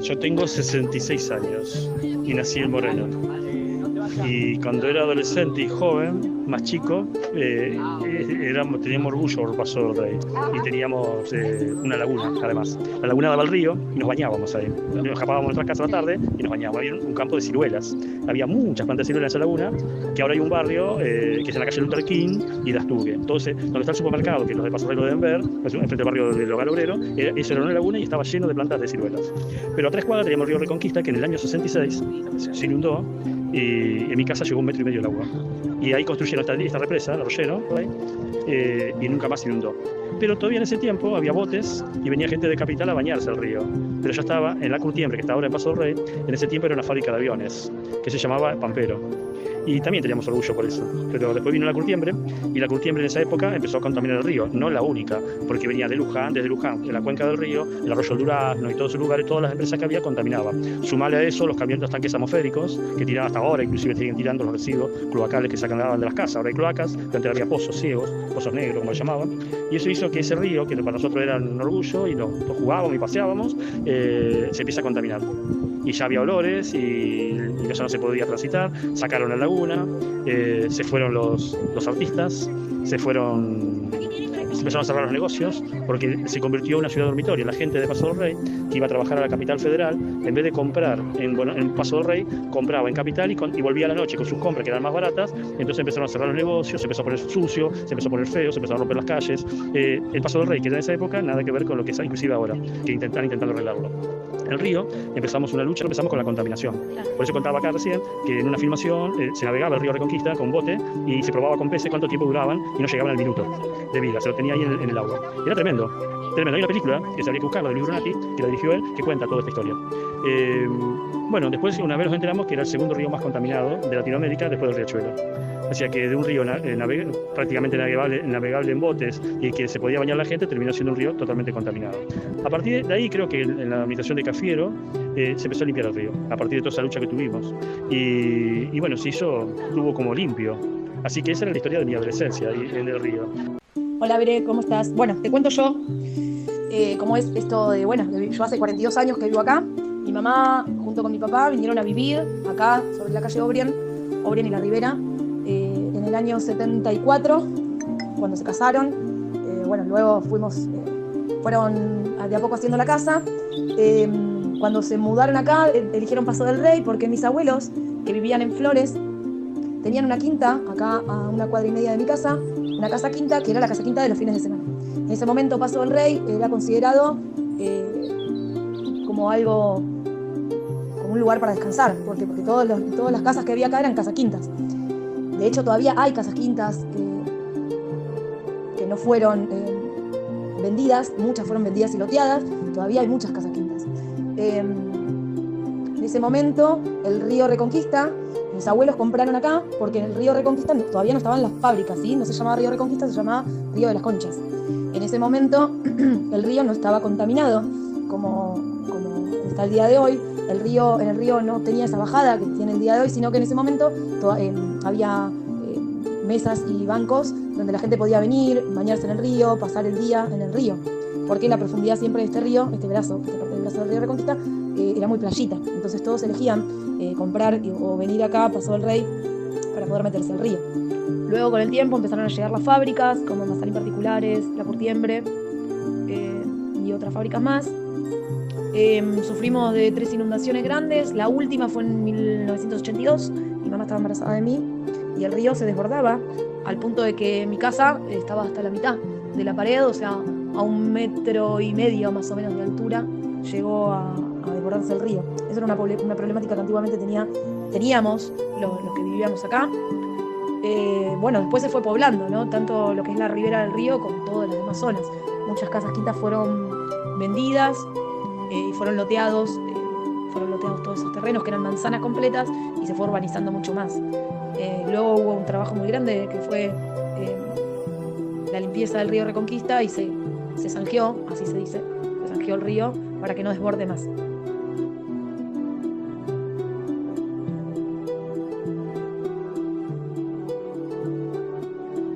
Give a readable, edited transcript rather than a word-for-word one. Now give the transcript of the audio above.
Yo tengo 66 años y nací en Moreno. Y cuando era adolescente y joven, más chico, teníamos orgullo por Paso del Rey. Y teníamos una laguna, además. La laguna daba al río y nos bañábamos ahí. Nos escapábamos de nuestras casas a la tarde y nos bañábamos. Había un campo de ciruelas. Había muchas plantas de ciruelas en esa laguna, que ahora hay un barrio que es en la calle Luther King y de Astugue. Entonces, donde está el supermercado, que los de Paso del Rey lo deben ver, enfrente del barrio del Hogar Obrero, eso era una laguna y estaba lleno de plantas de ciruelas. Pero a 3 cuadras teníamos el río Reconquista, que en el año 66 se inundó. Y en mi casa llegó 1,5 metros de agua. Y ahí construyeron esta represa, el arroyero, y nunca más se inundó. Pero todavía en ese tiempo había botes y venía gente de Capital a bañarse al río. Pero ya estaba en la Curtiembre, que está ahora en Paso del Rey, en ese tiempo era una fábrica de aviones, que se llamaba Pampero. Y también teníamos orgullo por eso. Pero después vino la Curtiembre, y la Curtiembre en esa época empezó a contaminar el río, no la única, porque venía de Luján, desde Luján, en la cuenca del río, el arroyo del Durazno y todos esos lugares, todas las empresas que había contaminaban. Sumale a eso los camiones, los tanques atmosféricos, que tiraban hasta ahora, inclusive siguen tirando los residuos cloacales que sacan de las casas. Ahora hay cloacas, pero antes había pozos ciegos, pozos negros, como lo llamaban. Y eso hizo que ese río, que para nosotros era un orgullo, y nos jugábamos y paseábamos, se empieza a contaminar. Y ya había olores y ya no se podía transitar. Sacaron la laguna, se fueron los artistas, se empezaron a cerrar los negocios porque se convirtió en una ciudad dormitorio. La gente de Paso del Rey, que iba a trabajar a la capital federal, en vez de comprar en Paso del Rey, compraba en capital y volvía a la noche con sus compras que eran más baratas. Entonces empezaron a cerrar los negocios, se empezó a poner sucio, se empezó a poner feo, se empezaron a romper las calles. El Paso del Rey, que era en esa época, nada que ver con lo que es inclusive ahora, que están intentando arreglarlo. El río, empezamos con la contaminación. Por eso contaba acá recién que en una filmación se navegaba el río Reconquista con bote y se probaba con peces cuánto tiempo duraban y no llegaban al minuto de vida, se lo tenía ahí en el agua. Era tremendo. Hay una película que se habría que buscarla de Luis Brunati, que la dirigió él, que cuenta toda esta historia. Bueno, después una vez nos enteramos que era el segundo río más contaminado de Latinoamérica después del riachuelo. O sea que de un río prácticamente navegable en botes y que se podía bañar la gente, terminó siendo un río totalmente contaminado. A partir de ahí creo que en la administración de Cafiero se empezó a limpiar el río, a partir de toda esa lucha que tuvimos. Y bueno, se estuvo como limpio. Así que esa era la historia de mi adolescencia en el río. Hola, Bere, ¿cómo estás? Bueno, te cuento yo cómo es esto de, yo hace 42 años que vivo acá. Mi mamá, junto con mi papá, vinieron a vivir acá, sobre la calle Obrien y La Ribera, en el año 74, cuando se casaron. Luego fueron de a poco haciendo la casa. Cuando se mudaron acá, eligieron Paso del Rey porque mis abuelos, que vivían en Flores, tenían una quinta, acá a 1,5 cuadras de mi casa, una casa quinta, que era la casa quinta de los fines de semana. En ese momento Paso del Rey era considerado como un lugar para descansar, porque todas las casas que había acá eran casas quintas. De hecho, todavía hay casas quintas que no fueron vendidas, muchas fueron vendidas y loteadas, todavía hay muchas casas quintas. En ese momento, el río Reconquista, mis abuelos compraron acá, porque en el río Reconquista todavía no estaban las fábricas, ¿sí? No se llamaba río Reconquista, se llamaba Río de las Conchas. En ese momento, el río no estaba contaminado, como está el día de hoy. En el río no tenía esa bajada que tiene el día de hoy, sino que en ese momento había mesas y bancos donde la gente podía venir, bañarse en el río, pasar el día en el río, porque la profundidad siempre de este río, esta parte del brazo del río Reconquista, era muy playita. Entonces todos elegían comprar o venir acá a Paso del Rey para poder meterse al río. Luego, con el tiempo, empezaron a llegar las fábricas como Mazalín Particulares, La Curtiembre y otras fábricas más. Sufrimos de 3 inundaciones grandes. La última fue en 1982. Mi mamá estaba embarazada de mí y el río se desbordaba al punto de que mi casa estaba hasta la mitad de la pared, o sea, a 1,5 metros más o menos de altura llegó a desbordarse el río. Esa era una problemática que antiguamente teníamos los que vivíamos acá. Después se fue poblando, ¿no? Tanto lo que es la ribera del río como todas las demás zonas. Muchas casas quintas fueron vendidas y fueron loteados todos esos terrenos que eran manzanas completas y se fue urbanizando mucho más. Luego hubo un trabajo muy grande que fue la limpieza del río Reconquista y se zanjeó, así se dice, se zanjeó el río para que no desborde más.